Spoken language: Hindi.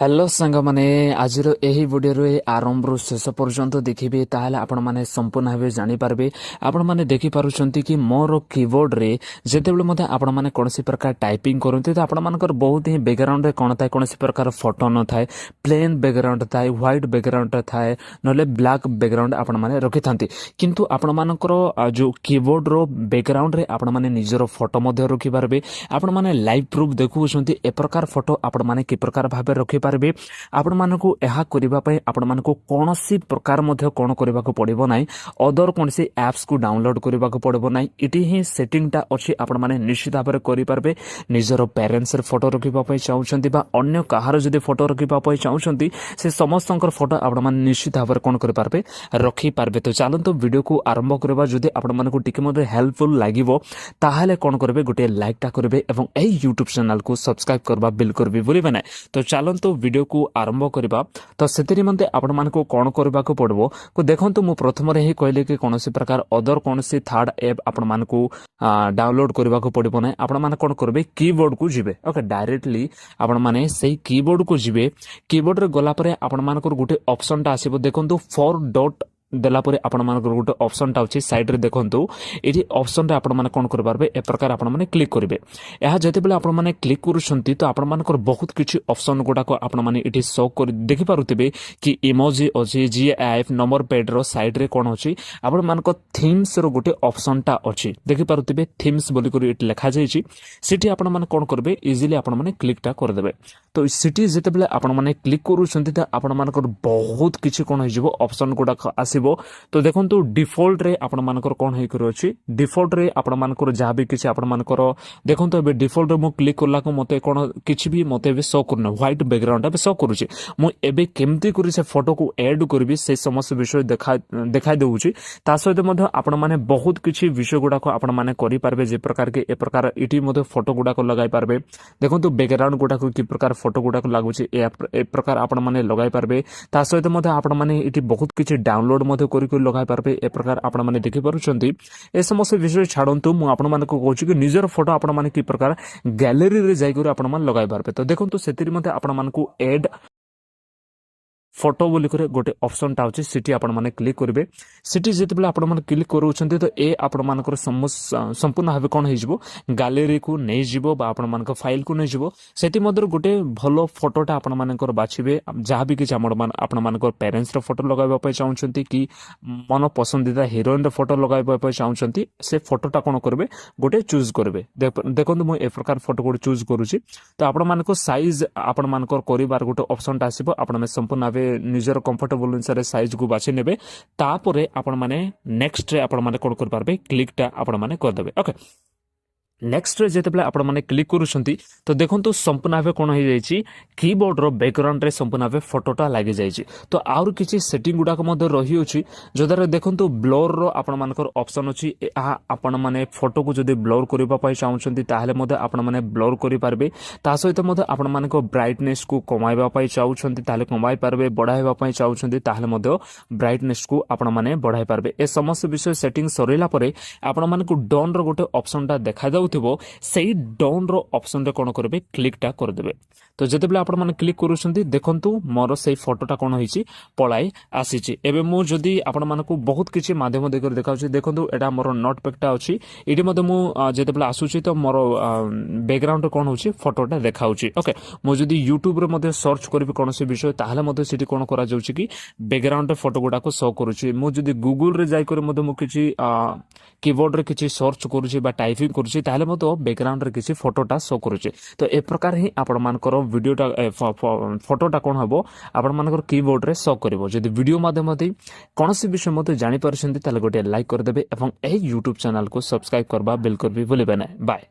हेलो सांग माने आज यही वीडियो आरंभ रु शेष पर्यंत देखिए ताहले आपण माने संपूर्ण भाव जानि पारबे। आपण माने देखि पारुछंती कि मोर कीबोर्ड रे जेतेबेले मते आपण माने कोनसी प्रकार टाइपिंग करंती तो आपण मानकर बहुत ही बैकग्राउंड रे कोन थाए कोनसी प्रकार फोटो न थाए, प्लेन बैकग्राउंड थाए, व्हाइट बैकग्राउंड थाए, नले ब्लैक बैकग्राउंड आपण माने रखि थांती। किंतु आपण मानकर जो कीबोर्ड रो बैकग्राउंड रे आपण माने निजरो फोटो मध्ये रखि पारबे। आपण माने लाइव प्रूफ देखुछंती ए प्रकार फोटो आपण माने कि प्रकार भाबे रखि पारबे। आपण मानकु एहा करिबा पय आपण मानकु कोनोसी प्रकार मध्ये कोन करिबा को पड़िबो नाही, अदर कोनसी एप्स को डाउनलोड करिबा को पड़िबो नाही। इटी ही सेटिंग टा अछि आपण माने निश्चित भाबे करि पारबे। निजरो पेरेंट्स रे फोटो रखिबा पय चाहुछंती बा अन्य काहार जदि फोटो रखिबा पय चाहुछंती से समस्तंकर फोटो आपण माने निश्चित भाबे कोन करि पारबे रखि पारबे। तो चलंतु वीडियो को आरंभ करबा। जदि आपण मानकु टिके मध्ये हेल्पफुल लागिवो ताहाले कोन करबे गोटे लाइक टा करबे एवं एही YouTube चैनल को सब्सक्राइब करबा बिल्कुल भी भूलिबे नाही। तो चलंतु वीडियो को आरंभ करबा। तो सेति निमंते आपण मानकु कोन करबा को पड़बो को देखंतु मु प्रथम रे ही कहले कि कोनोसी प्रकार अदर कोनोसी थर्ड ऐप आपण मानकु डाउनलोड करबा को पड़बो नाही। आपण माने कोन करबे कीबोर्ड को जिबे। ओके डायरेक्टली आपण माने सेही कीबोर्ड को जिबे। कीबोर्ड रे गला परे आपण मानकर गुटे ऑप्शन टा आसीबो। देखंतु 4 डॉट देला परे आपण मानकर गुटे ऑप्शन टा अछि साइड रे देखंतु एठी ऑप्शन रे आपण माने कोन कर पारबे ए प्रकार आपण माने क्लिक करिवे। एहा जते बेले आपण माने क्लिक करूछंती तो आपण मानकर बहुत किछि ऑप्शन गोटा को आपण माने एठी शो कर देखि पारुतिबे कि इमोजी अछि, जीआईएफ नंबर पैड रो साइड रे कोन अछि आपण मानकर थीम्स रो गुटे ऑप्शन टा अछि देखि पारुतिबे। थीम्स बोली करी एठी लिखा जाय छि। सिटी आपण माने कोन करबे इजीली आपण माने क्लिक टा कर देबे। तो सिटी जते बेले आपण माने क्लिक करूछंती तो आपण मानकर बहुत किछि कोन होइजबो ऑप्शन गोटा आसी। तो देखंतु डिफॉल्ट रे आपण मानकर कोन हे करो अछि। डिफॉल्ट रे आपण मानकर जहा भी किछि आपण मानकर देखंतु एबे डिफॉल्ट रे मु क्लिक करला को मते कोन किछि भी मते बे शो करना व्हाइट बैकग्राउंड बे शो करूछि। मु एबे केमती करी से फोटो को ऐड करबी से समस्त विषय देखाई देउछि। ता सहित मध्ये आपण माने बहुत किछि विषय गुडा को आपण माने करि पारबे। जे प्रकार के ए प्रकार इटी मध्ये फोटो गुडा को लगाई पारबे। देखंतु बैकग्राउंड गुडा को कि प्रकार फोटो गुडा को लागुछि ए प्रकार आपण माने लगाई पारबे। ता सहित मध्ये आपण माने इटी बहुत किछि डाउनलोड करी लगाई पारबे। ए प्रकार आपण माने देखि पारुछंती। ए समस्त विषय छाडंतु मु आपण माने को कहूछि कि निजर फोटो आपण माने कि प्रकार गैलरी रे जाई करी आपण माने लगाई पारबे। तो देखंतु सेतिरि मध्ये आपण माने को ऐड फोटो बोली करे गोटे ऑप्शन टा अछि सिटी आपण माने क्लिक करबे। सिटी जेते बेले आपण माने क्लिक करूछंती तो ए आपण मानकर संपूर्ण भाबे कोन हे जिवो गैलरी को नै जिवो बा आपण मानक फाइल को नै जिवो। सेति मधुर गोटे भलो फोटो टा आपण मानकर बाछिबे। जहा भी कि आपण मानकर पेरेंट्स रो फोटो लगाइबा पय चाहुछंती कि मन पसंदीदा हीरोइन रो फोटो लगाइबा पय चाहुछंती से फोटो टा कोन करबे गोटे चूज करबे। देखंतु मु ए प्रकार फोटो को चूज करूची। तो आपण मानको साइज आपण मानकर करिबार गोटे ऑप्शन टा आसीबो। आपण में संपूर्ण निजर कंफर्टेबल अनुसार साइज को बाछि नेबे। तापरे आपण माने नेक्स्ट रे आपण माने कोन कर पारबे क्लिक टा आपण माने कर देबे। ओके नेक्स्ट रे जेते बेले आपण माने क्लिक करूछंती तो देखंतु संपूर्ण भाबे कोन हो जाईची कीबोर्ड रो बैकग्राउंड रे संपूर्ण भाबे फोटोटा लागि जाईची। तो आउर किछि सेटिंग गुडा को मध्ये रही अछि जदर देखंतु ब्लर रो आपण मानकर ऑप्शन अछि। आ आपण माने फोटो को जदी ब्लर करिबा पय चाहुछंती ताहाले मध्ये आपण माने ब्लर करि पारबे। ता सहित मध्ये आपण मानको ब्राइटनेस को कमाइबा पय चाहुछंती ताहाले कमाइ पारबे। बढ़ाइबा पय चाहुछंती ताहाले मध्ये ब्राइटनेस को आपण माने बढ़ाइ पारबे। ए समस्त विषय सेटिंग सरिला परे आपण मानको डन रो गोटे ऑप्शन टा देखा जाउ सेही डाउन रो ऑप्शन रे कोन करबे क्लिक टा कर देबे। तो जते बेले आपण माने क्लिक करूछंती देखंतु मोर सेही फोटोटा कोन होईची पळाई आसीची। एबे मु जदी आपण मानको बहुत किछि माध्यम देकर देखाउची। देखंतु एटा मोर नोटपैडटा अछि। इडी मध्ये मु जते बेले आसुची तो मोर बैकग्राउंड रे कोन होची फोटोटा देखाउची। ओके मु जदी YouTube रे मध्ये सर्च करबी कोनोसी विषय ताहाले मध्ये सिटी कोन करा जाउची कि बैकग्राउंड रे फोटो गुडा को शो करूची। मु जदी गूगल रे जाई करे मध्ये मु किछि कीबोर्ड रे किछि सर्च करूची बा टाइपिंग करूची ताहाले मध्ये बैकग्राउंड रे किछि फोटोटा शो करूची। तो ए प्रकार ही आपण मानकर वीडियोटा फोटोटा कोन हबो आपण मानकर कीबोर्ड रे शो करबो। जदी वीडियो माध्यम मध्ये कोनोसी विषय मध्ये जानि परछंती ताले गोटे लाइक कर देबे एवं एही YouTube चैनल को सब्सक्राइब करबा बिल्कुल भी भूलिबे नै। बाय।